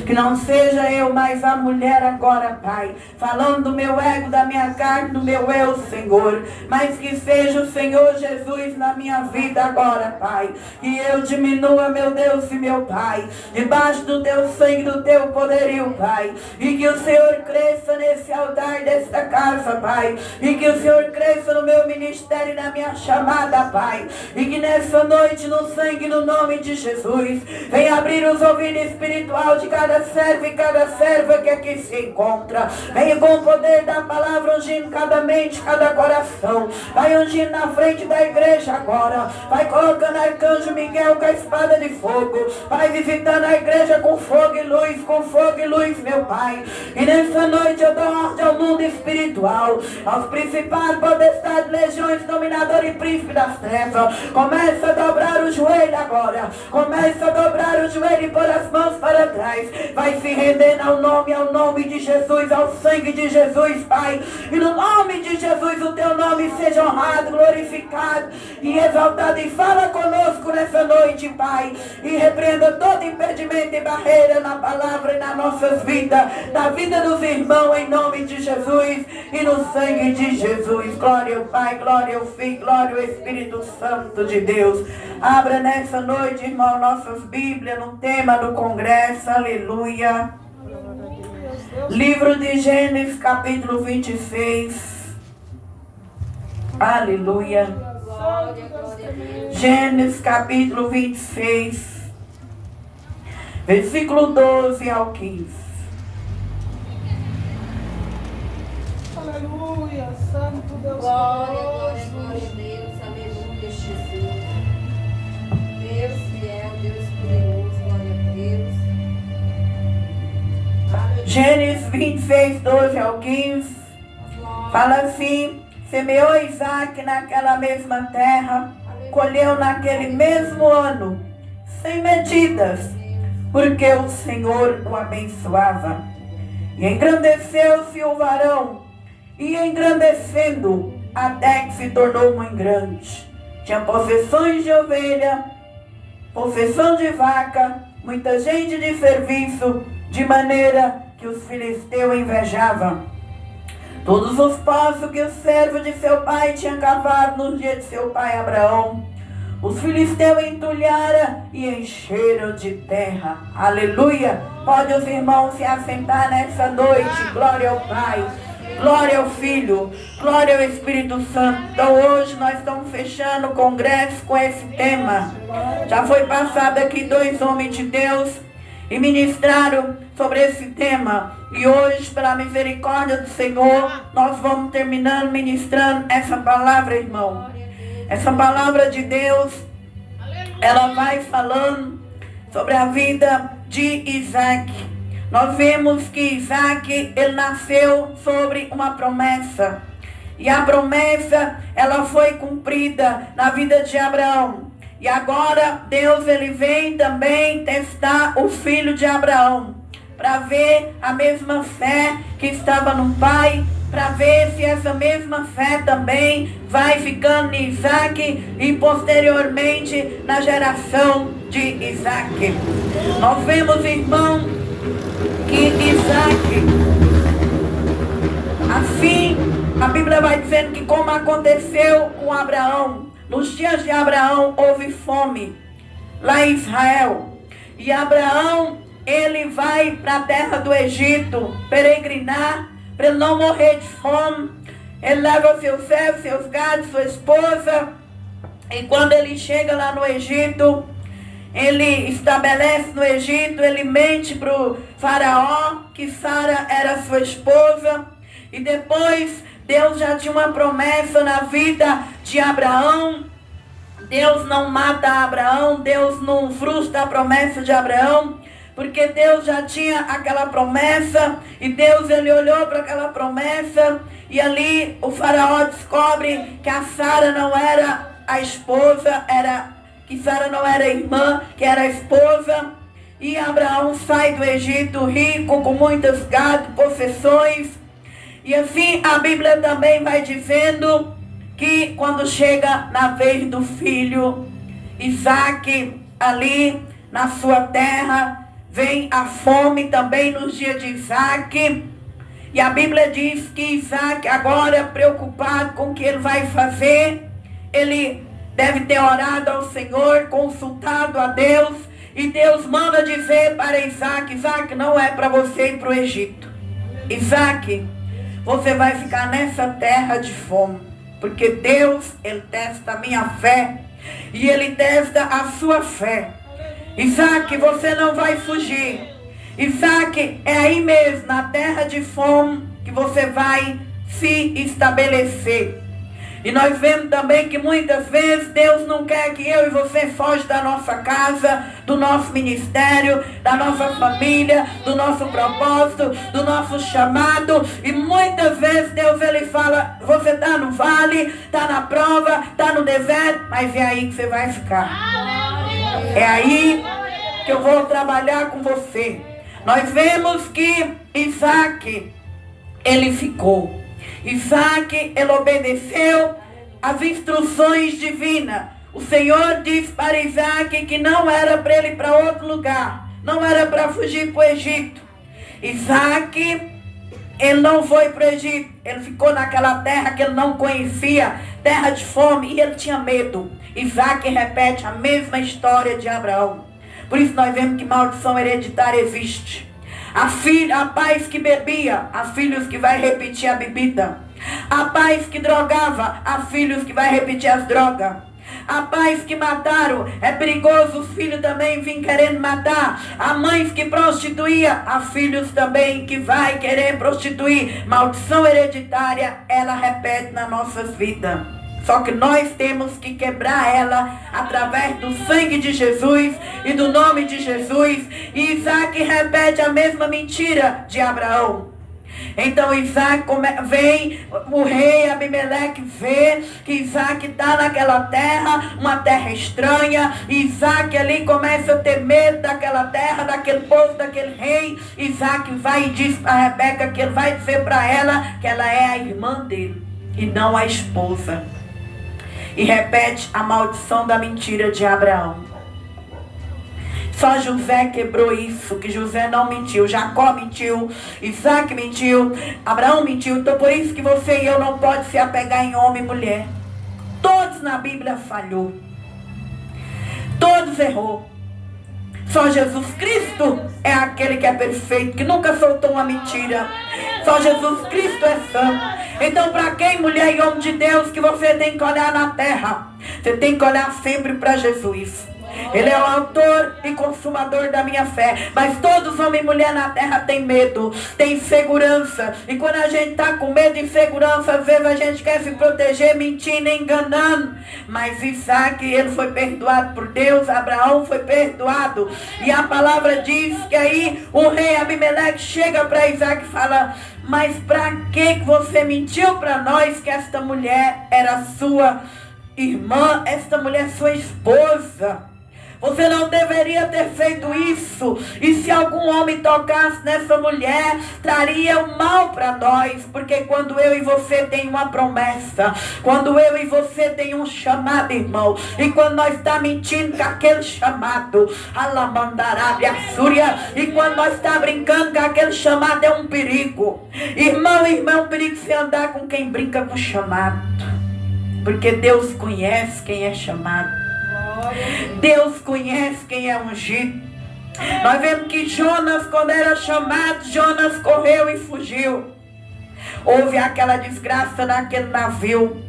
Que não seja eu mais a mulher agora, Pai, falando do meu ego, da minha carne, do meu eu, Senhor. Mas que seja o Senhor Jesus na minha vida agora, Pai. Que eu diminua, meu Deus e meu Pai, debaixo do teu sangue, do teu poderio, Pai. E que o Senhor cresça nesse altar desta casa, Pai. E que o Senhor cresça no meu ministério e na minha chamada, Pai. E que nessa noite, no sangue, no nome de Jesus, venha abrir os ouvidos espiritual de cada servo e cada serva que aqui se encontra. Venha com o poder da palavra ungindo cada mente, cada coração. Vai ungindo na frente da igreja agora. Vai colocando arcanjo Miguel com a espada de fogo. Vai visitando a igreja com fogo e luz, meu Pai. E nessa noite eu dou ordem ao mundo espiritual, aos principais potestades, legiões, dominador e príncipe das trevas. Começa a dobrar o joelho agora. Começa a dobrar o joelho e pôr as mãos para trás. Vai se rendendo ao nome de Jesus, ao sangue de Jesus, Pai. E no nome de Jesus o teu nome seja honrado, glorificado e exaltado. E fala conosco nessa noite, Pai. E repreenda todo impedimento e barreira na palavra e nas nossas vidas, na vida dos irmãos, em nome de Jesus e no sangue de Jesus. Glória ao Pai, glória ao Filho, glória ao Espírito Santo de Deus. Abra nessa noite, irmão, nossas Bíblias no tema do congresso. Aleluia. Livro de Gênesis, capítulo 26. Aleluia. Gênesis, capítulo 26. Versículo 12 ao 15. Aleluia, Santo Deus. Glória, glória, glória a Deus. Aleluia, Jesus. Deus fiel, Deus poderoso, glória a Deus. Aleluia. Gênesis 26, 12 ao 15. Fala assim: semeou Isaac naquela mesma terra, colheu naquele mesmo ano, sem medidas, porque o Senhor o abençoava. E engrandeceu-se o varão, e engrandecendo, até que se tornou muito grande. Tinha possessões de ovelha, possessão de vaca, muita gente de serviço, de maneira que os filisteus invejavam. Todos os poços que o servo de seu pai tinha cavado no dia de seu pai Abraão, os filisteus entulharam e encheram de terra. Aleluia! Pode os irmãos se assentar nessa noite. Glória ao Pai, glória ao Filho, glória ao Espírito Santo. Então hoje nós estamos fechando o congresso com esse tema. Já foi passado aqui 2 homens de Deus e ministraram sobre esse tema. E hoje, pela misericórdia do Senhor, nós vamos terminando ministrando essa palavra, irmão. Essa palavra de Deus, ela vai falando sobre a vida de Isaac. Nós vemos que Isaac, ele nasceu sobre uma promessa. E a promessa, ela foi cumprida na vida de Abraão. E agora Deus, ele vem também testar o filho de Abraão, para ver a mesma fé que estava no pai, para ver se essa mesma fé também vai ficando em Isaac e posteriormente na geração de Isaac. Nós vemos, irmão, que Isaac, assim, a Bíblia vai dizendo que como aconteceu com Abraão, nos dias de Abraão houve fome lá em Israel. E Abraão, ele vai para a terra do Egito peregrinar para ele não morrer de fome. Ele leva seus servos, seus gados, sua esposa. E quando ele chega lá no Egito, ele estabelece no Egito, ele mente para o faraó que Sara era sua esposa. E depois Deus já tinha uma promessa na vida de Abraão. Deus não mata Abraão, Deus não frustra a promessa de Abraão, porque Deus já tinha aquela promessa. E Deus, ele olhou para aquela promessa, e ali o faraó descobre que a Sara não era a esposa, que Sara não era a irmã, que era a esposa. E Abraão sai do Egito rico, com muitas gado, possessões. E assim a Bíblia também vai dizendo que quando chega na vez do filho Isaac, ali na sua terra, vem a fome também nos dias de Isaac. E a Bíblia diz que Isaac, agora preocupado com o que ele vai fazer, ele deve ter orado ao Senhor, consultado a Deus. E Deus manda dizer para Isaac: Isaac, não é para você ir para o Egito. Isaac, você vai ficar nessa terra de fome. Porque Deus, Ele testa a minha fé. E Ele testa a sua fé. Isaac, você não vai fugir. Isaac, é aí mesmo, na terra de fome, que você vai se estabelecer. E nós vemos também que muitas vezes Deus não quer que eu e você foge da nossa casa, do nosso ministério, da nossa família, do nosso propósito, do nosso chamado. E muitas vezes Deus, Ele fala: você está no vale, está na prova, está no deserto, mas é aí que você vai ficar. É aí que eu vou trabalhar com você. Nós vemos que Isaac, ele ficou. Isaac, ele obedeceu às instruções divinas. O Senhor disse para Isaac que não era para ele ir para outro lugar. Não era para fugir para o Egito. Isaac, ele não foi para o Egito. Ele ficou naquela terra que ele não conhecia, terra de fome, e ele tinha medo. Isaac repete a mesma história de Abraão. Por isso nós vemos que maldição hereditária existe. Há pais que bebia, há filhos que vai repetir a bebida. Há pais que drogava, há filhos que vai repetir as drogas. Há pais que mataram, é perigoso os filhos também vir querendo matar. Há mães que prostituía, há filhos também que vai querer prostituir. Maldição hereditária, ela repete na nossa vida. Só que nós temos que quebrar ela através do sangue de Jesus e do nome de Jesus. E Isaac repete a mesma mentira de Abraão. Então Isaac vem, o rei Abimeleque vê que Isaac está naquela terra, uma terra estranha. Isaac ali começa a ter medo daquela terra, daquele povo, daquele rei. Isaac vai e diz para Rebeca que ele vai dizer para ela que ela é a irmã dele e não a esposa. E repete a maldição da mentira de Abraão. Só José quebrou isso, que José não mentiu. Jacó mentiu, Isaac mentiu, Abraão mentiu. Então por isso que você e eu não pode se apegar em homem e mulher. Todos na Bíblia falhou. Todos errou. Só Jesus Cristo é aquele que é perfeito, que nunca soltou uma mentira. Só Jesus Cristo é santo. Então para quem, mulher e homem de Deus, que você tem que olhar na terra? Você tem que olhar sempre para Jesus. Ele é o autor e consumador da minha fé. Mas todos, homem e mulher na terra, tem medo, tem insegurança. E quando a gente está com medo e insegurança, às vezes a gente quer se proteger mentindo, enganando. Mas Isaac, ele foi perdoado por Deus. Abraão foi perdoado. E a palavra diz que aí o rei Abimeleque chega para Isaac e fala: mas para que você mentiu para nós que esta mulher era sua irmã, esta mulher sua esposa? Você não deveria ter feito isso. E se algum homem tocasse nessa mulher, traria o mal para nós. Porque quando eu e você tem uma promessa, quando eu e você tem um chamado, irmão, e quando nós está mentindo com aquele chamado, e quando nós está brincando com aquele chamado, é um perigo. Irmão, é um perigo se andar com quem brinca com o chamado. Porque Deus conhece quem é chamado. Deus conhece quem é ungido. Nós vemos que Jonas, quando era chamado, Jonas correu e fugiu. Houve aquela desgraça naquele navio,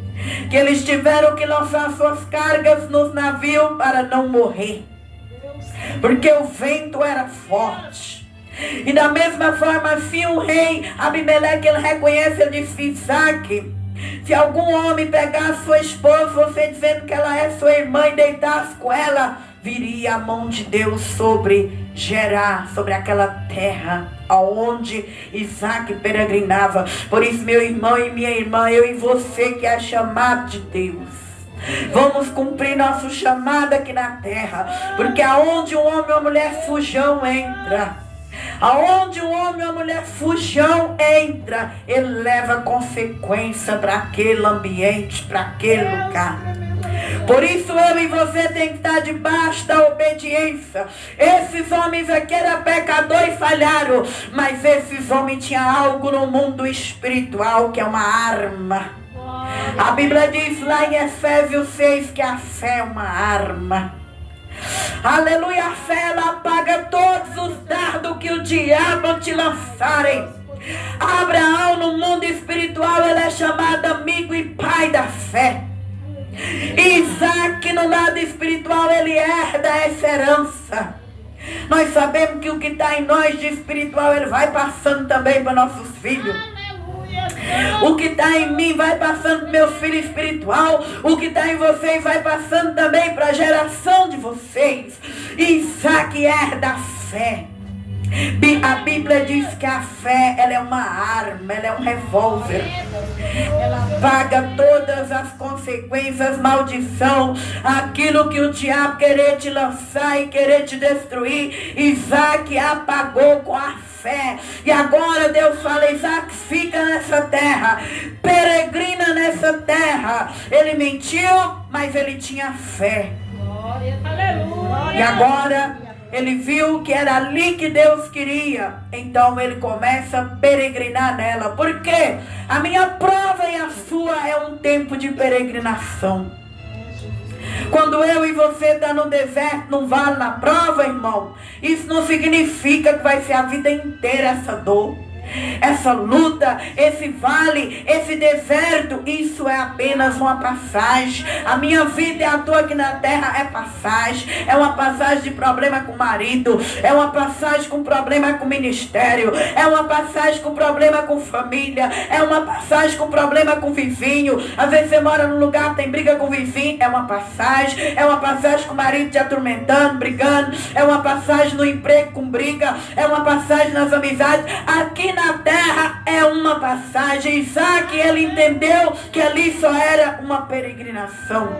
que eles tiveram que lançar suas cargas nos navios para não morrer, porque o vento era forte. E da mesma forma, assim, o rei Abimeleque, ele reconhece, ele disse: Isaac, se algum homem pegar a sua esposa, você dizendo que ela é sua irmã, e deitasse com ela, viria a mão de Deus sobre Gerar, sobre aquela terra aonde Isaac peregrinava. Por isso, meu irmão e minha irmã, eu e você que é chamado de Deus, vamos cumprir nosso chamado aqui na terra. Porque aonde um homem ou mulher fujão entra, aonde um homem ou mulher fujão entra, ele leva consequência para aquele ambiente, para aquele lugar. Por isso eu e você tem que estar debaixo da obediência. Esses homens aqui eram pecadores e falharam, mas esses homens tinham algo no mundo espiritual que é uma arma. A Bíblia diz lá em Efésios 6 que a fé é uma arma. Aleluia, a fé ela apaga todos os dardos que o diabo te lançarem. Abraão no mundo espiritual ele é chamado amigo e pai da fé. Isaac no lado espiritual ele herda essa herança. Nós sabemos que o que está em nós de espiritual ele vai passando também para nossos filhos. O que está em mim vai passando para meus filhos espiritual. O que está em vocês vai passando também para a geração de vocês. Isaac herda a fé. A Bíblia diz que a fé ela é uma arma, ela é um revólver. Ela paga todas as consequências, maldição, aquilo que o diabo querer te lançar e querer te destruir. Isaac apagou com a fé. E agora Deus fala: Isaac, fica nessa terra, peregrina nessa terra. Ele mentiu, mas ele tinha fé. Glória, aleluia. E agora ele viu que era ali que Deus queria. Então ele começa a peregrinar nela. Porque a minha prova e a sua é um tempo de peregrinação. Quando eu e você está no deserto, no vale, na prova, irmão, isso não significa que vai ser a vida inteira essa dor, essa luta, esse vale, esse deserto. Isso é apenas uma passagem. A minha vida e a tua aqui na terra é passagem. É uma passagem de problema com o marido, é uma passagem com problema com o ministério, é uma passagem com problema com família, é uma passagem com problema com o vizinho. Às vezes você mora num lugar que tem briga com o vizinho, é uma passagem. É uma passagem com o marido te atormentando, brigando, é uma passagem no emprego com briga, é uma passagem nas amizades. Aqui na terra é uma passagem. Isaac, ele entendeu que ali só era uma peregrinação.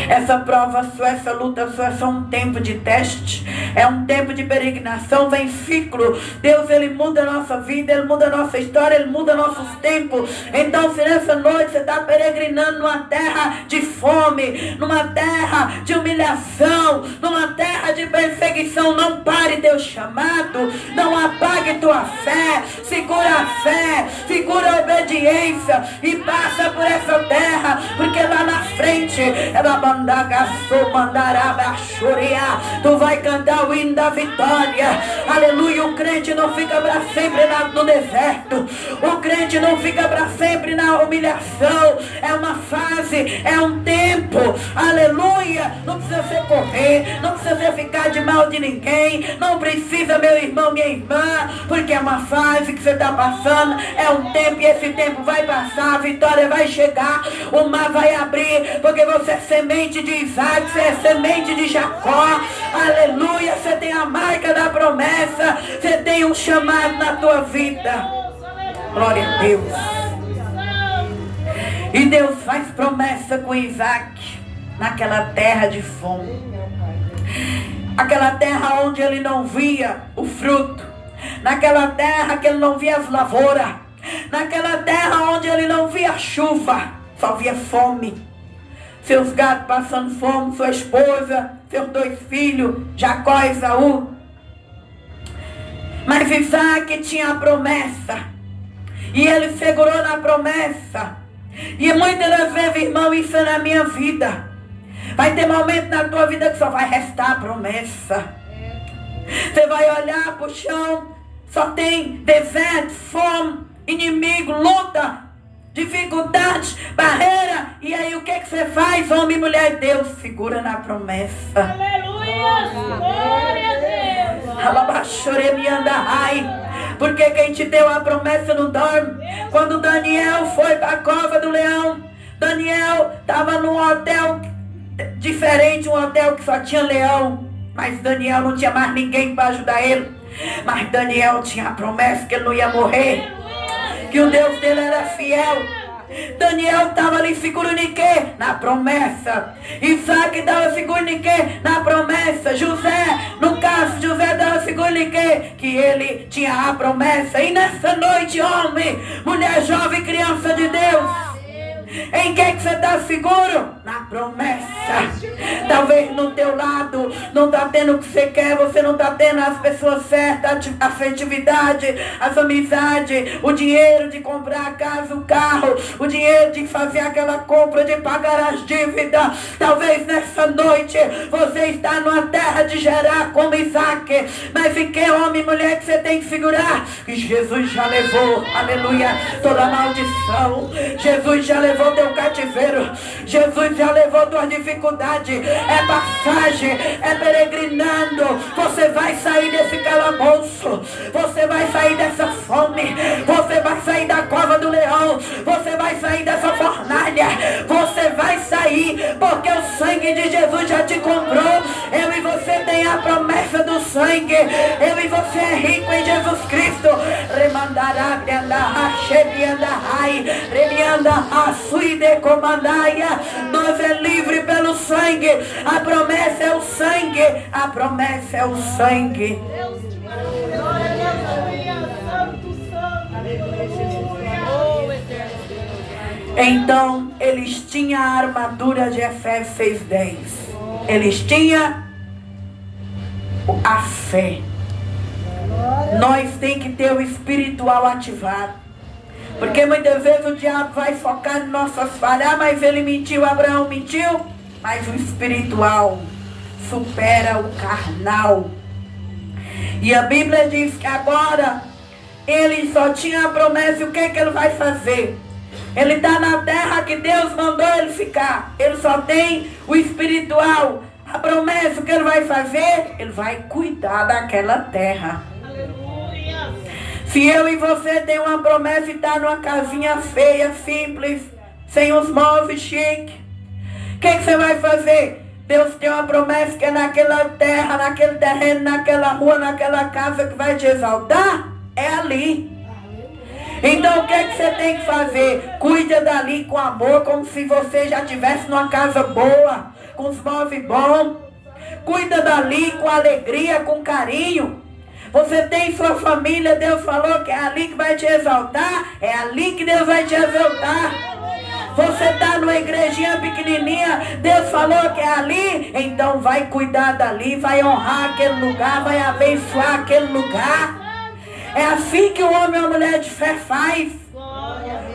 Essa prova sua, essa luta sua é só um tempo de teste. É um tempo de peregrinação, vem ciclo. Deus, ele muda a nossa vida, ele muda a nossa história, ele muda nossos tempos. Então, se nessa noite você está peregrinando numa terra de fome, numa terra de humilhação, numa terra de perseguição, não pare teu chamado, não apague tua fé, segura a fé, segura a obediência e passa por essa terra, porque lá na frente tu vai cantar o hino da vitória. Aleluia. O crente não fica para sempre no deserto. O crente não fica para sempre na humilhação. É uma fase, é um tempo. Aleluia. Não precisa você correr, não precisa você ficar de mal de ninguém, não precisa, meu irmão, minha irmã, porque é uma fase que você está passando, é um tempo e esse tempo vai passar, a vitória vai chegar, o mar vai abrir, porque você é semente de Isaac, você é semente de Jacó. Aleluia. Você tem a marca da promessa, você tem um chamado na tua vida. Glória a Deus. E Deus faz promessa com Isaac naquela terra de fome, aquela terra onde ele não via o fruto, naquela terra que ele não via as lavouras, naquela terra onde ele não via a chuva, só via fome. Seus gatos passando fome, sua esposa, seus 2 filhos, Jacó e Esaú. Mas Isaac tinha a promessa, e ele segurou na promessa. E muitas das vezes, irmão, isso é na minha vida. Vai ter momento na tua vida que só vai restar a promessa. Você vai olhar para o chão, só tem deserto, fome, inimigo, luta, dificuldade, barreira. E aí o que você faz, homem e mulher? Deus segura na promessa. Aleluia, glória a Deus. Porque quem te deu a promessa não dorme. Quando Daniel foi para a cova do leão, Daniel estava num hotel diferente, um hotel que só tinha leão, mas Daniel não tinha mais ninguém para ajudar ele. Mas Daniel tinha a promessa que ele não ia morrer, que o Deus dele era fiel. Daniel estava ali seguro em quê? Na promessa. Isaac estava seguro em quê? Na promessa. José, no caso, José estava seguro em quê? Que ele tinha a promessa. E nessa noite, homem, mulher, jovem, criança de Deus, Em que você está seguro? Na promessa. Talvez no teu lado não está tendo o que você quer, você não está tendo as pessoas certas, a afetividade, as amizades, o dinheiro de comprar a casa, o carro, o dinheiro de fazer aquela compra, de pagar as dívidas. Talvez nessa noite você está numa terra de Gerar como Isaac, mas em que homem e mulher que você tem que segurar? Que Jesus já levou, aleluia, toda maldição. Jesus já levou teu cativeiro. Jesus já levou tua dificuldade. É passagem, é peregrinando. Você vai sair desse calabouço. Você vai sair dessa fome. Você vai sair da cova do leão. Você vai sair dessa fornalha. Você vai sair, porque o sangue de Jesus já te comprou. Eu e você tem a promessa do sangue. Eu e você é rico em Jesus Cristo. Remandará, nós é livre pelo sangue. A promessa é o sangue. A promessa é o sangue. Então eles tinham a armadura de Efésios 6:10. Eles tinham a fé. Nós tem que ter o espiritual ativado. Porque muitas vezes o diabo vai focar em nossas falhas. Ah, mas ele mentiu, Abraão mentiu. Mas o espiritual supera o carnal. E a Bíblia diz que agora ele só tinha a promessa. E o que é que ele vai fazer? Ele está na terra que Deus mandou ele ficar. Ele só tem o espiritual. A promessa que ele vai fazer, ele vai cuidar daquela terra. Se eu e você tem uma promessa e está numa casinha feia, simples, sem os móveis chiques, o que você vai fazer? Deus tem uma promessa que é naquela terra, naquele terreno, naquela rua, naquela casa que vai te exaltar, é ali. Então o que você tem que fazer? Cuida dali com amor, como se você já estivesse numa casa boa, com os móveis bons. Cuida dali com alegria, com carinho. Você tem sua família, Deus falou que é ali que vai te exaltar, é ali que Deus vai te exaltar. Você está numa igrejinha pequenininha, Deus falou que é ali, então vai cuidar dali, vai honrar aquele lugar, vai abençoar aquele lugar. É assim que o homem ou a mulher de fé faz.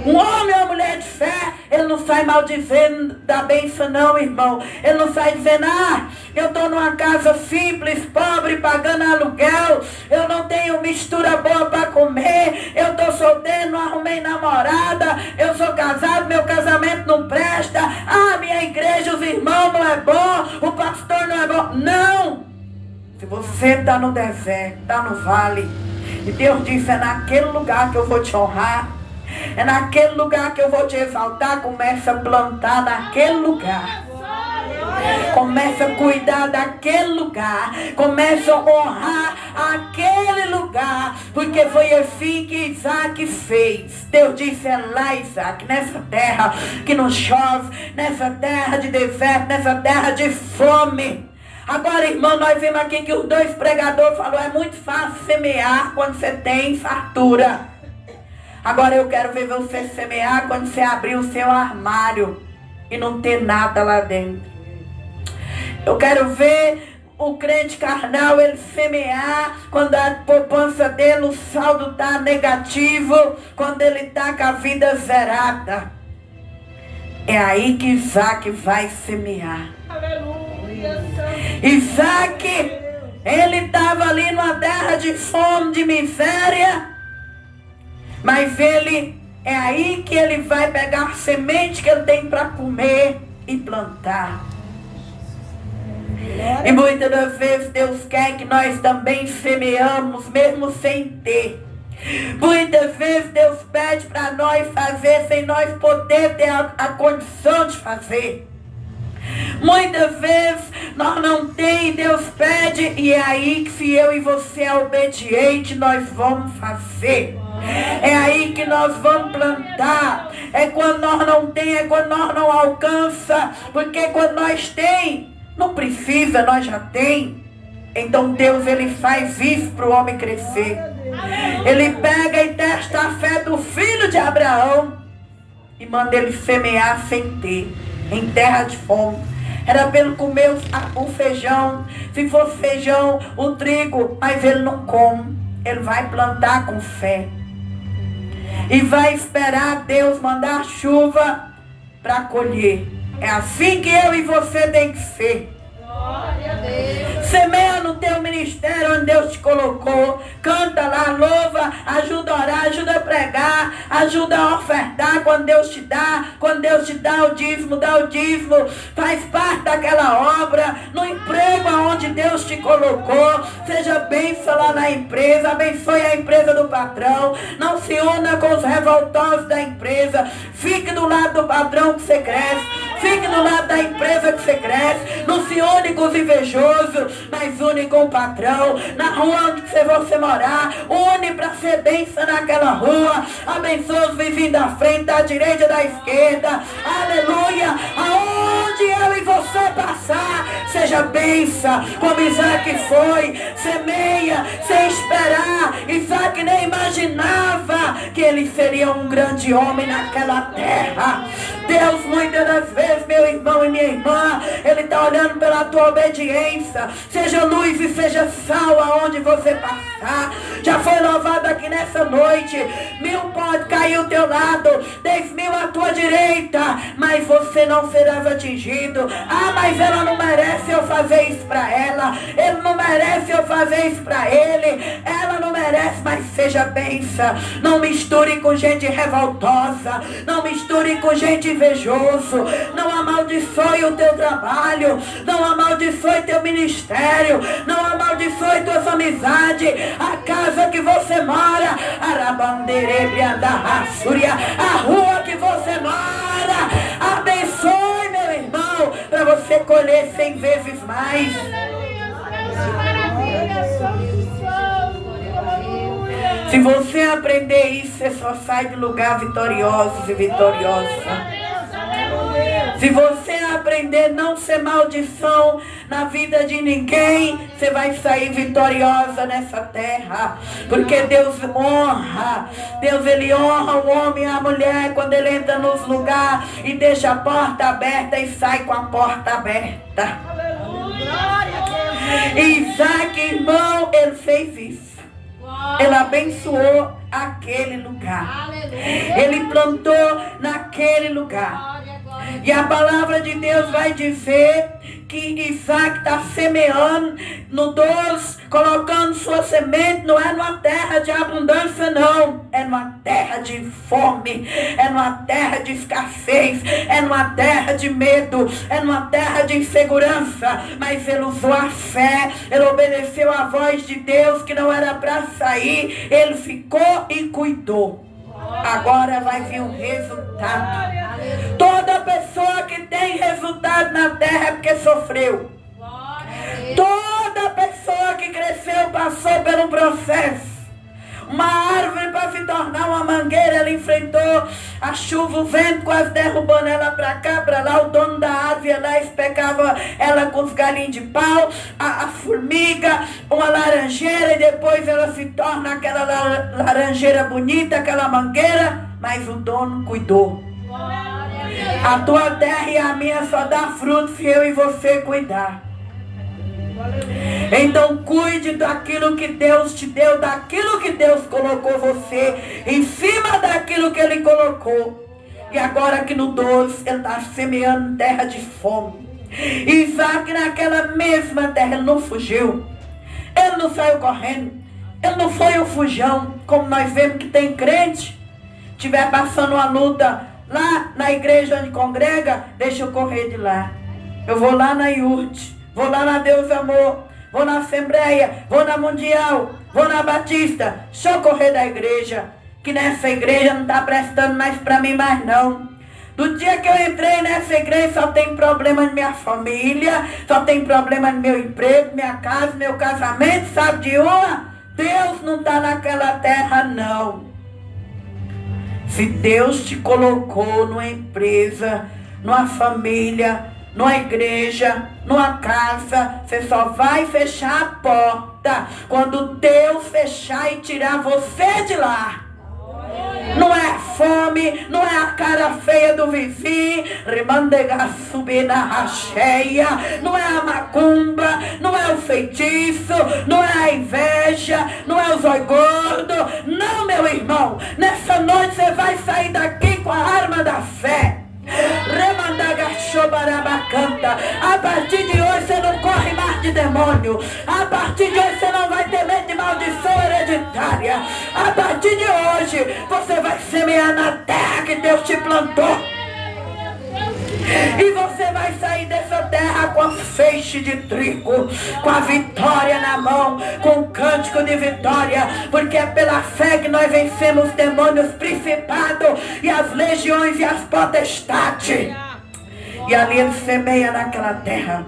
Um homem ou uma mulher de fé, ele não sai maldizendo da bênção não, irmão. Ele não sai dizendo, ah, eu estou numa casa simples, pobre, pagando aluguel. Eu não tenho mistura boa para comer. Eu estou solteiro, não arrumei namorada. Eu sou casado, meu casamento não presta. Ah, minha igreja, os irmãos não é bom. O pastor não é bom. Não! Se você está no deserto, está no vale, e Deus disse, é naquele lugar que eu vou te honrar. É naquele lugar que eu vou te exaltar. Começa a plantar naquele lugar. Começa a cuidar daquele lugar. Começa a honrar aquele lugar. Porque foi assim que Isaac fez. Deus disse, é lá, Isaac, nessa terra que não chove, nessa terra de deserto, nessa terra de fome. Agora, irmão, nós vimos aqui que os dois pregadores falaram, é muito fácil semear quando você tem fartura. Agora eu quero ver você semear quando você abrir o seu armário e não ter nada lá dentro. Eu quero ver o crente carnal, ele semear quando a poupança dele, o saldo está negativo, quando ele está com a vida zerada. É aí que Isaac vai semear. Aleluia. Isaac, ele estava ali numa terra de fome, de miséria. Mas ele, é aí que ele vai pegar a semente que ele tem para comer e plantar. E muitas das vezes Deus quer que nós também semeamos, mesmo sem ter. Muitas vezes Deus pede para nós fazer sem nós poder ter a condição de fazer. Muitas vezes nós não temos, Deus pede, e é aí que se eu e você é obediente, nós vamos fazer. É aí que nós vamos plantar. É quando nós não temos, é quando nós não alcança. Porque quando nós temos, não precisa, nós já temos. Então Deus, ele faz isso para o homem crescer. Ele pega e testa a fé do filho de Abraão. e manda ele semear sem ter, em terra de fome. Era para ele comer o feijão, se fosse feijão, o trigo, mas ele não come. Ele vai plantar com fé e vai esperar Deus mandar chuva para colher. É assim que eu e você tem que ser. Glória a Deus. Semeia no teu ministério onde Deus te colocou. Canta lá, louva, ajuda a orar, ajuda a pregar, ajuda a ofertar quando Deus te dá. Quando Deus te dá o dízimo, dá o dízimo. Faz parte daquela obra. No emprego onde Deus te colocou. Seja bênção lá na empresa. Abençoe a empresa do patrão. Não se una com os revoltosos da empresa. Fique do lado do patrão que você cresce. Fique do lado da empresa que você cresce. Não se une com os invejosos, mas une com o patrão. Na rua onde você morar, une para ser bênção naquela rua. Abençoa os vizinhos da frente, da direita e da esquerda. Aleluia. Aonde eu e você passar, seja bênção, como Isaac foi. Semeia sem esperar. Isaac nem imaginava que ele seria um grande homem naquela terra. Deus, muitas das vezes, meu irmão e minha irmã, Ele está olhando pela tua obediência. Seja luz e seja sal aonde você passar. Já foi louvado aqui nessa noite. 1000 pode cair ao teu lado, 10.000 à tua direita, mas você não será atingido. Ah, mas ela não merece eu fazer isso para ela. Ele não merece eu fazer isso para ele. Ela não merece, mas seja bênção. Não misture com gente revoltosa. Não misture com gente invejoso. Não amaldiçoe o teu trabalho. Não amaldiçoe teu ministério. Não amaldiçoe tuas amizades. A casa que você mora. A rua que você mora. Abençoe, meu irmão, para você colher 100 vezes mais. Se você aprender isso, você só sai de lugar vitorioso e vitoriosa. Se você aprender a não ser maldição na vida de ninguém, você vai sair vitoriosa nessa terra. Porque Deus honra. Deus, Ele honra o homem e a mulher quando Ele entra nos lugares e deixa a porta aberta e sai com a porta aberta. Isaac, irmão, ele fez isso. Ele abençoou aquele lugar. Ele plantou naquele lugar. E a palavra de Deus vai dizer que Isaac está semeando no 12, colocando sua semente. Não é numa terra de abundância, não. É numa terra de fome. É numa terra de escassez. É numa terra de medo. É numa terra de insegurança. Mas ele usou a fé. Ele obedeceu a voz de Deus que não era para sair. Ele ficou e cuidou. Agora vai vir um resultado. Toda pessoa que tem resultado na terra é porque sofreu. Toda pessoa que cresceu passou por um processo. Uma árvore para se tornar uma mangueira, ela enfrentou a chuva, o vento quase derrubando ela para cá, para lá. O dono da árvore ia lá, especava ela com os galinhos de pau, a formiga, uma laranjeira, e depois ela se torna aquela laranjeira bonita, aquela mangueira, mas o dono cuidou. A tua terra e a minha só dá fruto se eu e você cuidar. Então cuide daquilo que Deus te deu, daquilo que Deus colocou você, em cima daquilo que Ele colocou. E agora aqui no 12, ele está semeando terra de fome. Isaac naquela mesma terra, ele não fugiu. Ele não saiu correndo. Ele não foi um fujão, como nós vemos que tem crente. Estiver passando uma luta lá na igreja onde congrega, deixa eu correr de lá. Eu vou lá na IURT, vou lá na Deus Amor, vou na Assembleia, vou na Mundial, vou na Batista. Deixa eu correr da igreja, que nessa igreja não está prestando mais para mim mais não. Do dia que eu entrei nessa igreja só tem problema na minha família, só tem problema no meu emprego, minha casa, meu casamento, sabe de uma? Deus não está naquela terra não. Se Deus te colocou numa empresa, numa família, numa igreja, numa casa, você só vai fechar a porta quando Deus fechar e tirar você de lá. Não é fome, não é a cara feia do vizinho, não é a macumba, não é o feitiço, não é a inveja, não é o zóio gordo. Não, meu irmão, nessa noite você vai sair daqui com a arma da fé. A partir de hoje você não corre mais de demônio. A partir de hoje você não vai ter medo de maldição hereditária. A partir de hoje você vai semear na terra que Deus te plantou. E você vai sair dessa terra com a feixe de trigo, com a vitória na mão, com o cântico de vitória, porque é pela fé que nós vencemos os demônios, principados e as legiões e as potestades. E ali ele semeia naquela terra.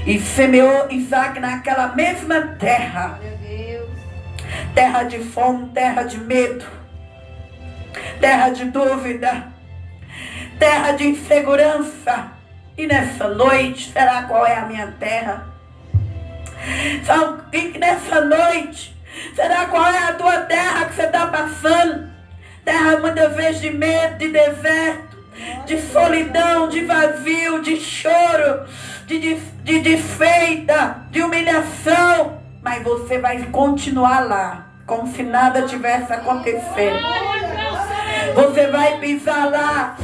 E semeou Isaac naquela mesma terra. Terra de fome, terra de medo, terra de dúvida, terra de insegurança. E nessa noite, será qual é a minha terra? E nessa noite, será qual é a tua terra que você está passando? Terra muitas vezes de medo, de deserto, de solidão, de vazio, de choro, de desfeita, de humilhação. Mas você vai continuar lá, como se nada tivesse acontecendo. Você vai pisar lá,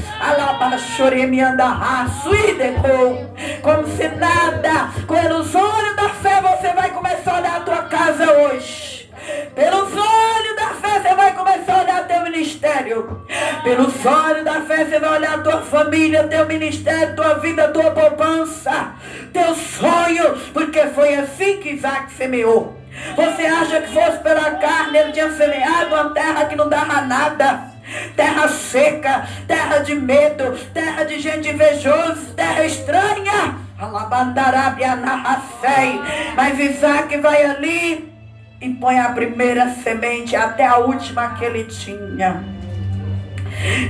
como se nada. Pelos olhos da fé você vai começar a olhar a tua casa hoje. Pelos olhos da fé você vai começar a olhar teu ministério. Pelos olhos da fé você vai olhar a tua família, teu ministério, tua vida, tua poupança, teu sonho. Porque foi assim que Isaac semeou. Você acha que fosse pela carne, ele tinha semeado uma terra que não dava nada. Terra seca, terra de medo, terra de gente invejosa, terra estranha. Mas Isaac vai ali e põe a primeira semente até a última que ele tinha.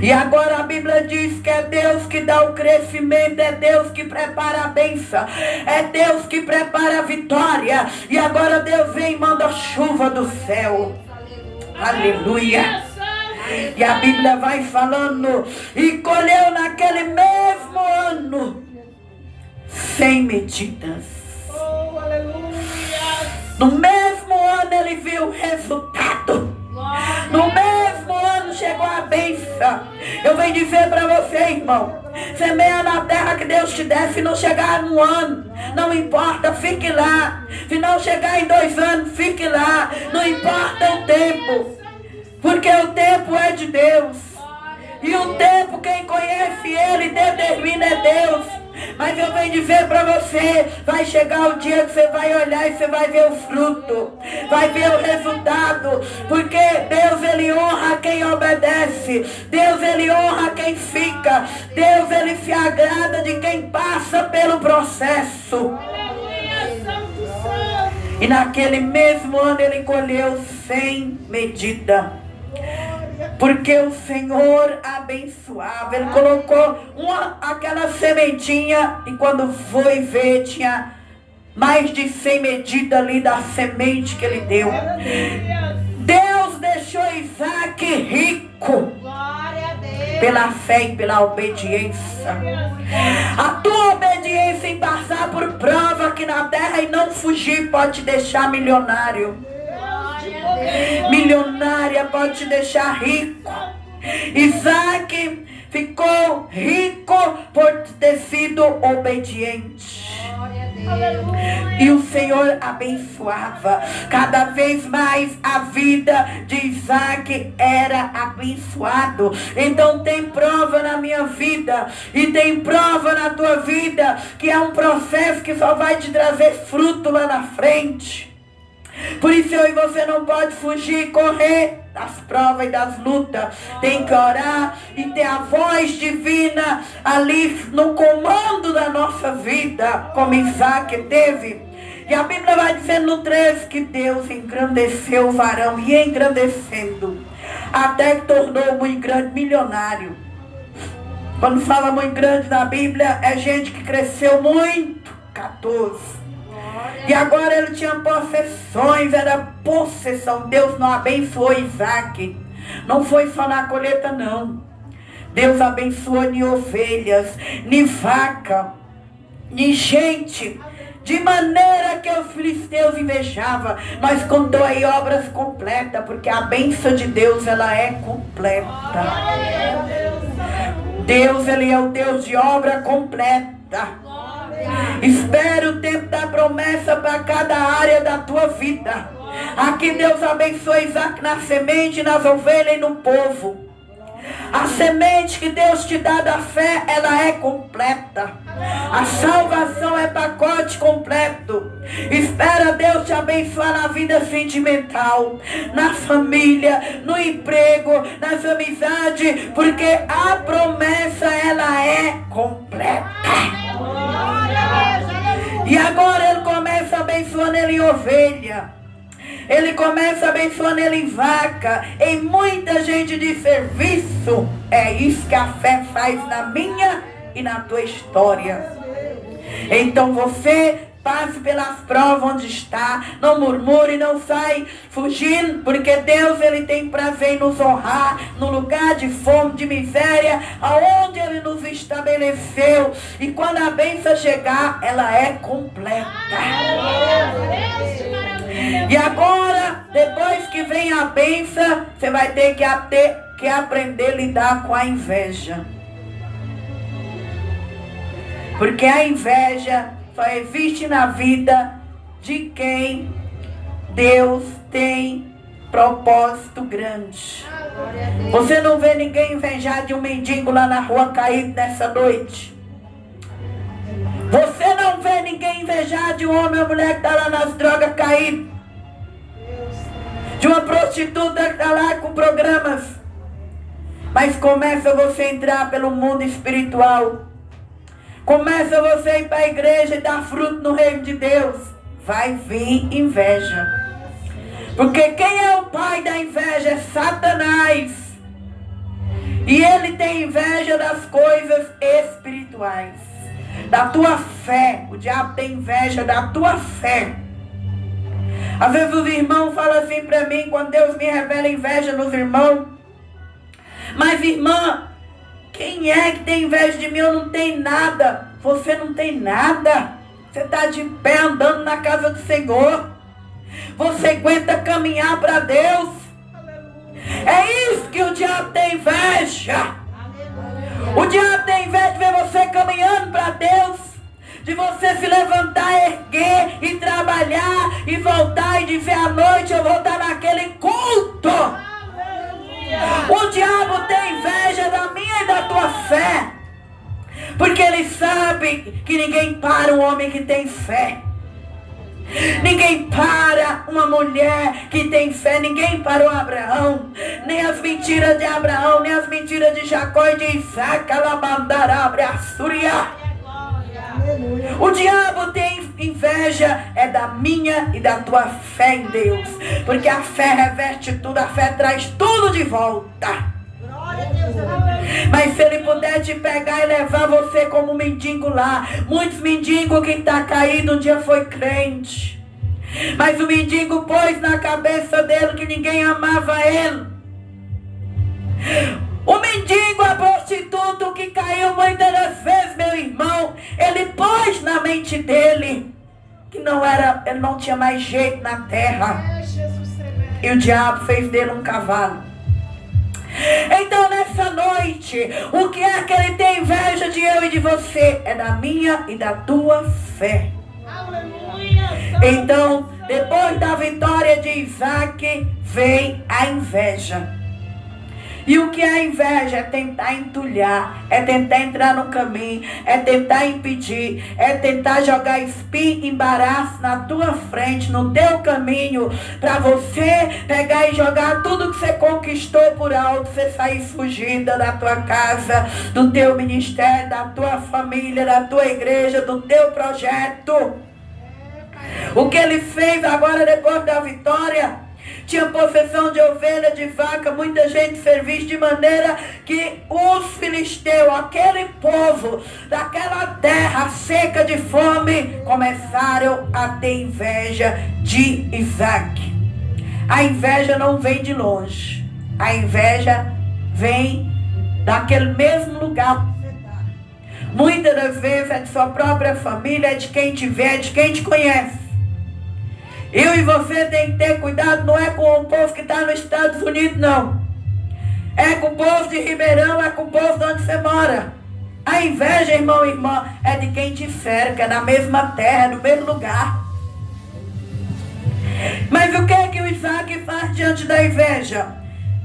E agora a Bíblia diz que é Deus que dá o crescimento, é Deus que prepara a bênção, é Deus que prepara a vitória. E agora Deus vem e manda chuva do céu. Aleluia. E a Bíblia vai falando, e colheu naquele mesmo ano 100 medidas. Oh, aleluia. No mesmo ano ele viu o resultado. No mesmo ano chegou a bênção. Eu venho dizer para você, irmão, semeia na terra que Deus te der. Se não chegar no ano, não importa, fique lá. Se não chegar em 2 anos, fique lá. Não importa o tempo, porque o tempo é de Deus. E o tempo, quem conhece Ele determina é Deus. Mas eu venho dizer para você, vai chegar o dia que você vai olhar e você vai ver o fruto, vai ver o resultado. Porque Deus, Ele honra quem obedece. Deus, Ele honra quem fica. Deus, Ele se agrada de quem passa pelo processo. E naquele mesmo ano ele colheu 100 medidas. Porque o Senhor abençoava. Ele colocou aquela sementinha, e quando foi ver, tinha mais de 100 medidas ali da semente que ele deu. Deus deixou Isaac rico pela fé e pela obediência. A tua obediência em passar por prova aqui na terra e não fugir pode te deixar milionário. Milionária pode te deixar rico. Isaac ficou rico por ter sido obediente. E o Senhor abençoava. Cada vez mais a vida de Isaac era abençoado. Então tem prova na minha vida e tem prova na tua vida, que é um processo que só vai te trazer fruto lá na frente. Por isso eu e você não pode fugir e correr das provas e das lutas. Tem que orar e ter a voz divina ali no comando da nossa vida, como Isaac teve. E a Bíblia vai dizer no 13 que Deus engrandeceu o varão, e engrandecendo, até que tornou muito grande, milionário. Quando fala muito grande na Bíblia, é gente que cresceu muito. 14. E agora ele tinha possessões, era possessão. Deus não abençoou Isaac. Não foi só na colheita, não. Deus abençoou em ovelhas, em vaca, em gente, de maneira que os filisteus invejavam. Mas contou aí obras completas, porque a bênção de Deus, ela é completa. Deus, ele é o Deus de obra completa. Espera o tempo da promessa para cada área da tua vida. Aqui Deus abençoa Isaac na semente, nas ovelhas e no povo. A semente que Deus te dá da fé, ela é completa. A salvação é pacote completo. Espera Deus te abençoar na vida sentimental, na família, no emprego, nas amizades, porque a promessa, ela é completa. E agora ele começa abençoando ele em ovelha. Ele começa abençoando ele em vaca, em muita gente de serviço. É isso que a fé faz na minha e na tua história. Então você passe pelas provas onde está. Não murmure, não sai fugindo, porque Deus, ele tem prazer em nos honrar no lugar de fome, de miséria, aonde ele nos estabeleceu. E quando a bênção chegar, ela é completa. E agora, depois que vem a bênção, você vai ter que aprender a lidar com a inveja. Porque a inveja só existe na vida de quem Deus tem propósito grande. Você não vê ninguém invejar de um mendigo lá na rua caído nessa noite. Você não vê ninguém invejar de um homem ou mulher que está lá nas drogas caído. De uma prostituta que está lá com programas. Mas começa você a entrar pelo mundo espiritual. Começa você a ir para a igreja e dar fruto no reino de Deus. Vai vir inveja. Porque quem é o pai da inveja é Satanás. E ele tem inveja das coisas espirituais. Da tua fé. O diabo tem inveja da tua fé. Às vezes os irmãos falam assim para mim, quando Deus me revela inveja nos irmãos. Mas irmã, quem é que tem inveja de mim? Eu não tenho nada. Você não tem nada. Você está de pé andando na casa do Senhor. Você aguenta caminhar para Deus. É isso que o diabo tem inveja. O diabo tem inveja de ver você caminhando para Deus. De você se levantar, erguer e trabalhar e voltar e dizer à noite eu vou estar naquele culto. O diabo tem inveja da minha e da tua fé. Porque ele sabe que ninguém para um homem que tem fé. Ninguém para uma mulher que tem fé. Ninguém parou Abraão. Nem as mentiras de Abraão, nem as mentiras de Jacó e de Isaac. O diabo tem inveja é da minha e da tua fé em Deus. Porque a fé reverte tudo, a fé traz tudo de volta. Mas se ele puder te pegar e levar você como mendigo lá. Muitos mendigos que está caído um dia foi crente. Mas o mendigo pôs na cabeça dele que ninguém amava ele. O mendigo, a prostituta que caiu muitas das vezes, meu irmão, ele pôs na mente dele que ele não tinha mais jeito na terra. E o diabo fez dele um cavalo. Então nessa noite, o que é que ele tem inveja de eu e de você? É da minha e da tua fé. Então, depois da vitória de Isaac, vem a inveja. E o que é a inveja? É tentar entulhar, é tentar entrar no caminho, é tentar impedir, é tentar jogar espinho, embaraço na tua frente, no teu caminho, para você pegar e jogar tudo que você conquistou por alto, você sair fugida da tua casa, do teu ministério, da tua família, da tua igreja, do teu projeto. O que ele fez agora depois da vitória? tinha possessão de ovelha, de vaca, muita gente servia de maneira que os filisteus, aquele povo daquela terra seca de fome, começaram a ter inveja de Isaac. A inveja não vem de longe, a inveja vem daquele mesmo lugar. Muitas das vezes é de sua própria família, é de quem te vê, é de quem te conhece. Eu e você tem que ter cuidado, não é com o povo que está nos Estados Unidos, não. É com o povo de Ribeirão, é com o povo de onde você mora. A inveja, irmão e irmã, é de quem te cerca, é na mesma terra, no mesmo lugar. Mas o que é que o Isaac faz diante da inveja?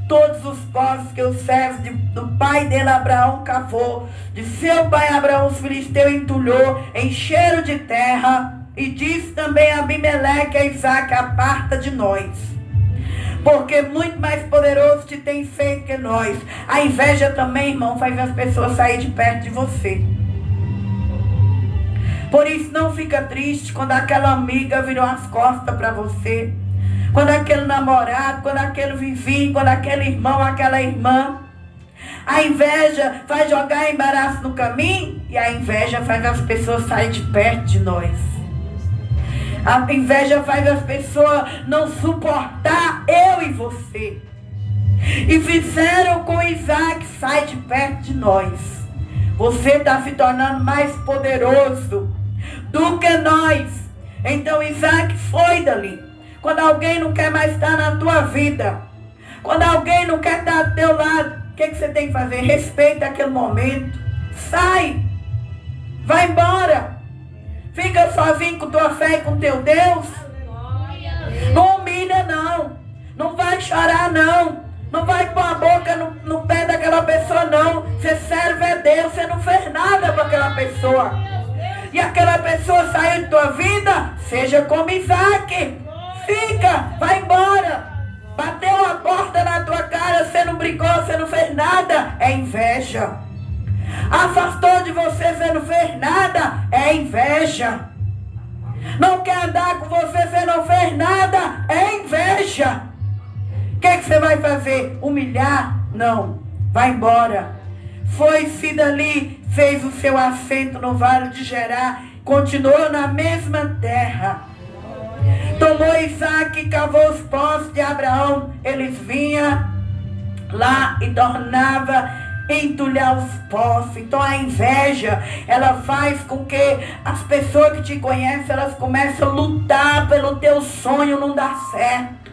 Todos os poços que os servos do pai dele, Abraão, cavou, de seu pai Abraão, os filisteus entulhou, encheram de terra, e disse também a Abimeleque a Isaac: aparta de nós, porque muito mais poderoso te tem feito que nós. A inveja também, irmão, faz as pessoas sair de perto de você. Por isso não fica triste quando aquela amiga virou as costas para você, quando aquele namorado, quando aquele vizinho, quando aquele irmão, aquela irmã. A inveja faz jogar embaraço no caminho, e a inveja faz as pessoas sair de perto de nós. A inveja faz as pessoas não suportar eu e você. E fizeram com Isaac: sai de perto de nós. Você está se tornando mais poderoso do que nós. Então Isaac foi dali. Quando alguém não quer mais estar na tua vida, quando alguém não quer estar do teu lado, o que você tem que fazer? Respeita aquele momento. Sai. Vai embora. Fica sozinho com tua fé e com teu Deus. Não humilha, não. Não vai chorar, não. Não vai pôr a boca no pé daquela pessoa, não. Você serve a Deus. Você não fez nada para aquela pessoa. E aquela pessoa saiu de tua vida, seja como Isaac. Fica, vai embora. Bateu a porta na tua cara, você não brigou, você não fez nada. É inveja. Afastou de você, você não fez nada. É inveja. Não quer andar com você, você não fez nada. É inveja. O que você vai fazer? Humilhar? Não. Vai embora. Foi-se dali, fez o seu assento no vale de Gerar, continuou na mesma terra. Tomou Isaac, cavou os poços de Abraão. Eles vinham lá e tornava entulhar os poços. Então a inveja, ela faz com que as pessoas que te conhecem, elas começam a lutar pelo teu sonho não dar certo.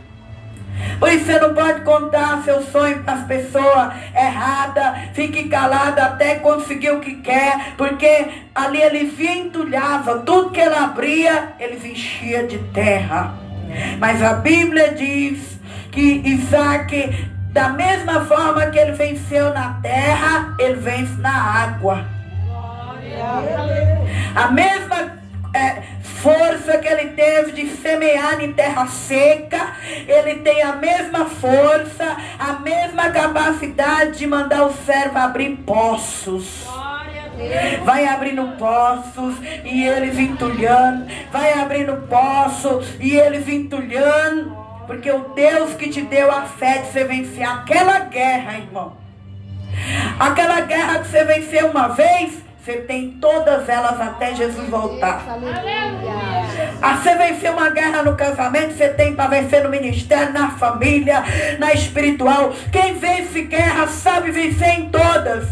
Por isso você não pode contar seu sonho para as pessoas erradas. Fique calado até conseguir o que quer. Porque ali eles entulhavam. Tudo que ele abria, eles enchiam de terra. Mas a Bíblia diz que Isaac, da mesma forma que ele venceu na terra, ele vence na água. A mesma força que ele teve de semear em terra seca, ele tem a mesma força, a mesma capacidade de mandar o servo abrir poços. Vai abrindo poços e eles entulhando. Vai abrindo poços e eles entulhando. Porque o Deus que te deu a fé de você vencer aquela guerra, irmão, aquela guerra que você venceu uma vez, você tem todas elas até Jesus voltar. Você venceu uma guerra no casamento, você tem para vencer no ministério, na família, na espiritual. Quem vence guerra sabe vencer em todas.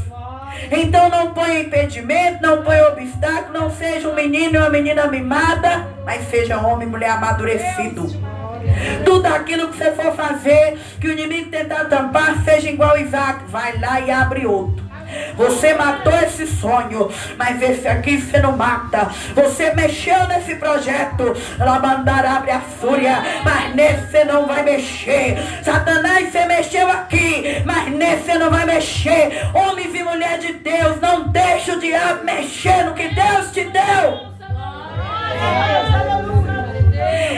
Então não ponha impedimento, não ponha obstáculo, não seja um menino e uma menina mimada, mas seja homem e mulher amadurecido. Tudo aquilo que você for fazer, que o inimigo tentar tampar, seja igual Isaac, vai lá e abre outro. Você matou esse sonho, mas esse aqui você não mata. Você mexeu nesse projeto, Labandar abre a fúria, mas nesse você não vai mexer. Satanás, você mexeu aqui, mas nesse você não vai mexer. Homens e mulheres de Deus, não deixe o diabo mexer no que Deus te deu.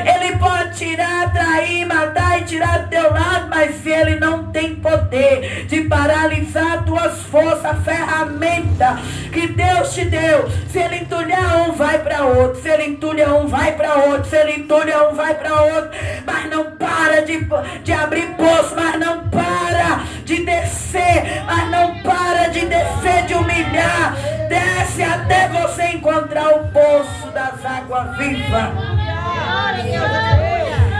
Ele pode tirar, trair, matar e tirar do teu lado, mas ele não tem poder de paralisar tuas forças. A ferramenta que Deus te deu, se ele entulhar um, vai para outro. Se ele entulha um, vai para outro. Se ele entulha um, vai para outro. Mas não para para de abrir poço, mas não para de descer, mas não para de descer, de humilhar. Desce até você encontrar o poço das águas vivas.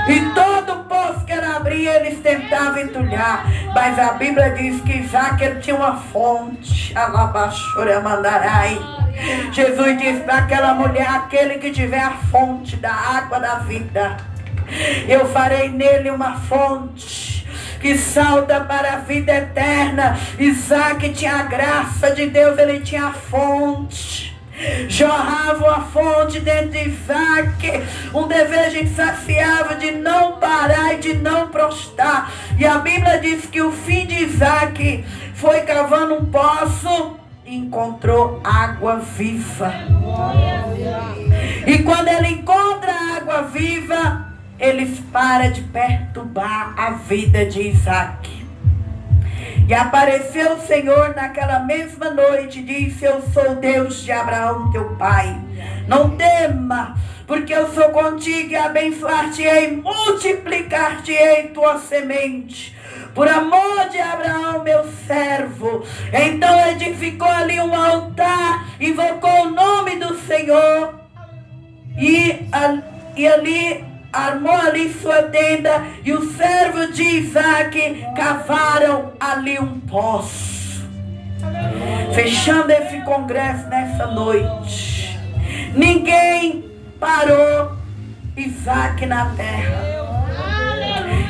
E todo poço que ela abria, eles tentavam entulhar. Mas a Bíblia diz que Isaac ele tinha uma fonte. Alabaxora mandarai. Jesus disse para aquela mulher: aquele que tiver a fonte da água da vida, eu farei nele uma fonte que salta para a vida eterna. Isaac tinha a graça de Deus, ele tinha a fonte. Jorrava a fonte dentro de Isaac, um desejo insaciável de não parar e de não prostrar. E a Bíblia diz que o fim de Isaac foi cavando um poço e encontrou água viva. E quando ele encontra a água viva, ele para de perturbar a vida de Isaac. E apareceu o Senhor naquela mesma noite e disse: eu sou o Deus de Abraão, teu pai. Não tema, porque eu sou contigo e abençoar-te-ei, multiplicar-te-ei tua semente. Por amor de Abraão, meu servo. Então edificou ali um altar, invocou o nome do Senhor. E ali armou ali sua tenda, e o servo de Isaac cavaram ali um poço. Fechando esse congresso nessa noite, ninguém parou Isaac na terra.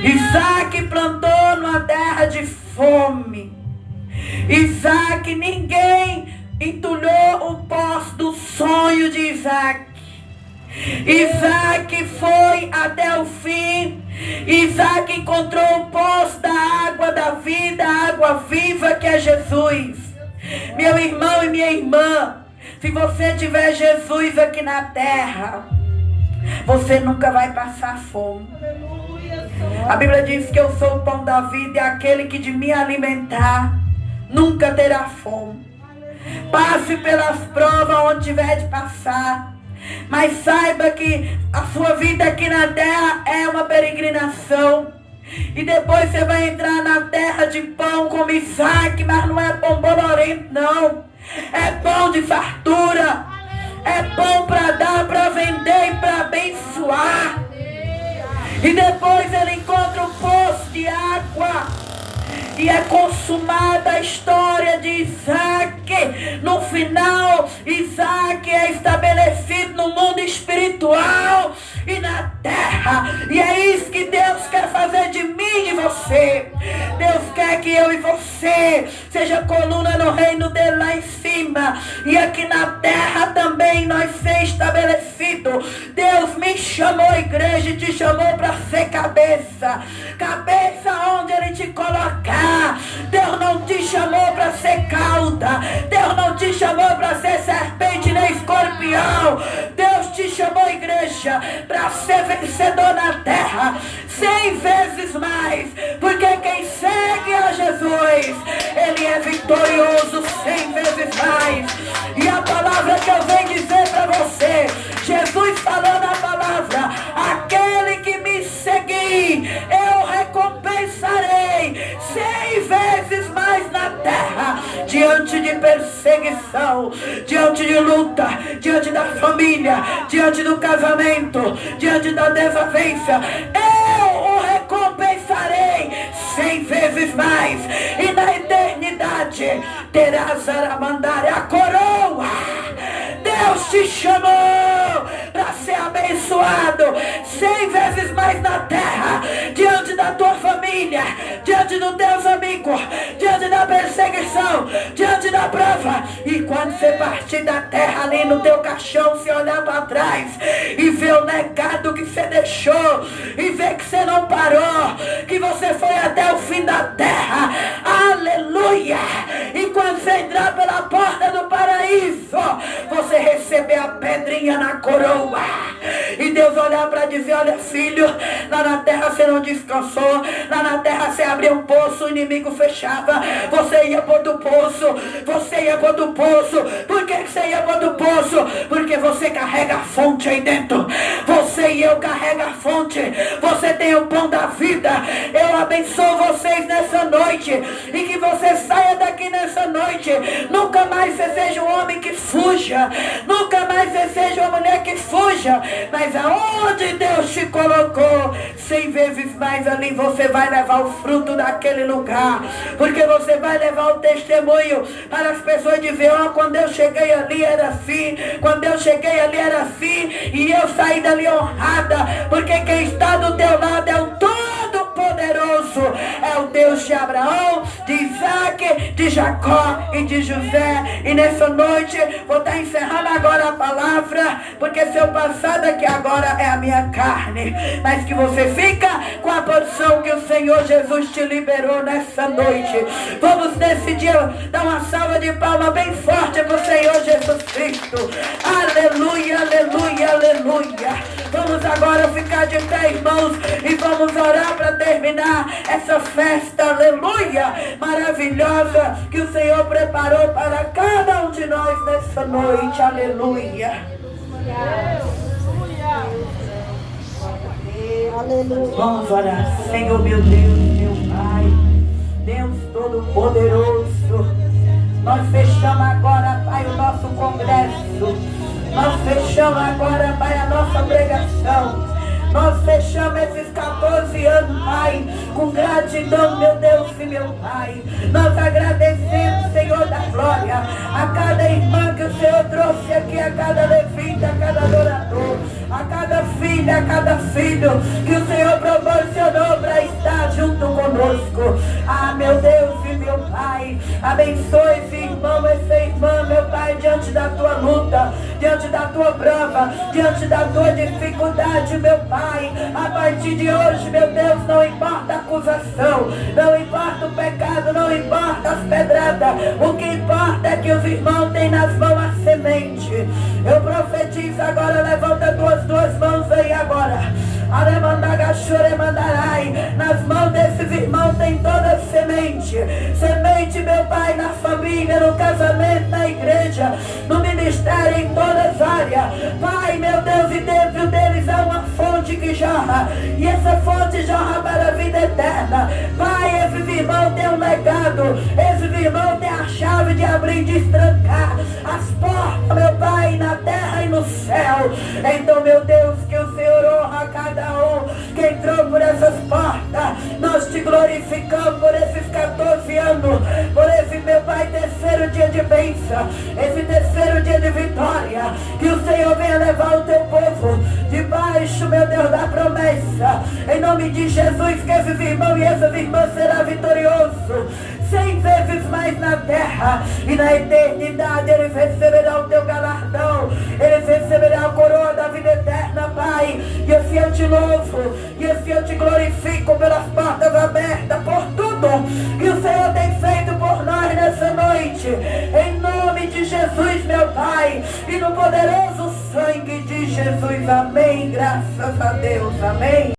Isaac plantou numa terra de fome. Isaac, ninguém entulhou o poço do sonho de Isaac. Isaac foi até o fim. Isaac encontrou o poço da água da vida, a água viva que é Jesus. Meu irmão e minha irmã, se você tiver Jesus aqui na terra, você nunca vai passar fome. A Bíblia diz que eu sou o pão da vida, e aquele que de me alimentar nunca terá fome. Passe pelas provas onde tiver de passar, mas saiba que a sua vida aqui na terra é uma peregrinação. E depois você vai entrar na terra de pão como Isaac, mas não é pão bolorento, não. É pão de fartura. É pão para dar, para vender e para abençoar. E depois ele encontra um poço de água. E é consumada a história de Isaac. No final, Isaac é estabelecido no mundo espiritual e na terra. E é isso que Deus quer fazer de mim e de você. Deus quer que eu e você seja coluna no reino dele lá em cima. E aqui na terra também nós ser estabelecido. Deus me chamou, igreja, e te chamou para ser cabeça. Cabeça onde ele te colocar. Deus não te chamou para ser cauda. Deus não te chamou para ser serpente nem escorpião. Deus te chamou, igreja, para ser vencedor na terra 100 vezes mais. Porque quem segue a Jesus, ele é vitorioso 100 vezes mais. E a palavra que eu venho dizer para você, Jesus falou na palavra: aquele que me seguir, eu recompensarei 100 vezes mais na terra. Diante de perseguição, diante de luta, diante da família, diante do casamento, diante da desavença, eu o recompensarei 100 vezes mais. E na eternidade terás a coroa. Deus te chamou para ser abençoado 100 vezes mais na terra, diante da tua família, diante dos teus amigos, diante da perseguição, diante da prova. E quando você partir da terra, ali no teu caixão, se olhar para trás e ver o legado que você deixou, e ver que você não parou, que você foi até o fim da terra, aleluia. E quando você entrar pela porta do paraíso, isso, você receber a pedrinha na coroa. E Deus olhar para dizer: olha, filho, lá na terra você não descansou. Lá na terra você abriu um poço, o inimigo fechava. Você ia para do poço. Você ia para do poço. Por que você ia para do poço? Porque você carrega a fonte aí dentro. Você e eu carrega a fonte. Você tem o pão da vida. Eu abençoo vocês nessa noite. E que você saia daqui nessa noite. Nunca mais você seja um homem que fuja. Nunca mais você seja uma mulher que fuja. Mas aonde Deus te colocou, 100 vezes mais ali você vai levar o fruto daquele lugar. Porque você vai levar o testemunho para as pessoas dizer: ó, quando eu cheguei ali era assim. Quando eu cheguei ali era assim. E eu saí dali honrada. Porque quem está do teu lado é o Todo-Poderoso. É o Deus de Abraão, de Isaac, de Jacó e de José. E nessa noite vou estar encerrando agora a palavra, porque seu passado aqui agora é a minha carne. Mas que você fica com a porção que o Senhor Jesus te liberou nessa noite. Vamos nesse dia dar uma salva de palmas bem forte para o Senhor Jesus Cristo. Aleluia, aleluia, aleluia. Vamos agora ficar de pé, irmãos, e vamos orar para terminar essa festa, aleluia, maravilhosa que o Senhor preparou para cada um de nós nessa noite, aleluia. Aleluia. Vamos orar. Senhor, meu Deus, meu Pai, Deus Todo-Poderoso, nós fechamos agora, Pai, o nosso congresso. Nós fechamos agora, Pai, a nossa pregação. Nós fechamos esses 14 anos, Pai, com gratidão, meu Deus e meu Pai. Nós agradecemos, Senhor da glória, a cada irmã que o Senhor trouxe aqui, a cada levita, a cada adorador, a cada filha, a cada filho que o Senhor proporcionou para estar junto conosco. Ah, meu Deus e meu Pai, abençoe esse irmão, essa irmã, meu Pai, diante da tua luta, diante da tua prova, diante da tua dificuldade, meu Pai. A partir de hoje, meu Deus, não importa a acusação, não importa o pecado, não importa as pedradas, o que importa é que os irmãos têm nas mãos a semente. Eu profetizo agora, levanta duas mãos aí agora. Nas mãos desses irmãos tem toda a semente. Semente, meu Pai, na família, no casamento, na igreja, no ministério, em todas as áreas. Pai, meu Deus, e dentro deles há uma fonte que jorra. E essa fonte jorra para a vida eterna. Pai, esses irmãos têm um legado. Esses irmãos têm a chave de abrir e destrancar as portas, meu Pai, na terra e no céu. Então, meu Deus, que o Senhor honra cada um que entrou por essas portas. Nós te glorificamos por esses 14 anos, por esse, meu Pai, terceiro dia de bênção, esse terceiro dia de vitória. Que o Senhor venha levar o teu povo debaixo, meu Deus, da promessa. Em nome de Jesus, que esses irmãos e essas irmãs serão vitoriosos 100 vezes mais na terra, e na eternidade eles receberão o teu galardão, eles receberão a coroa da vida eterna, Pai. E assim eu te louvo, e assim eu te glorifico pelas portas abertas, por tudo que o Senhor tem feito por nós nessa noite, em nome de Jesus, meu Pai, e no poderoso sangue de Jesus, amém. Graças a Deus, amém.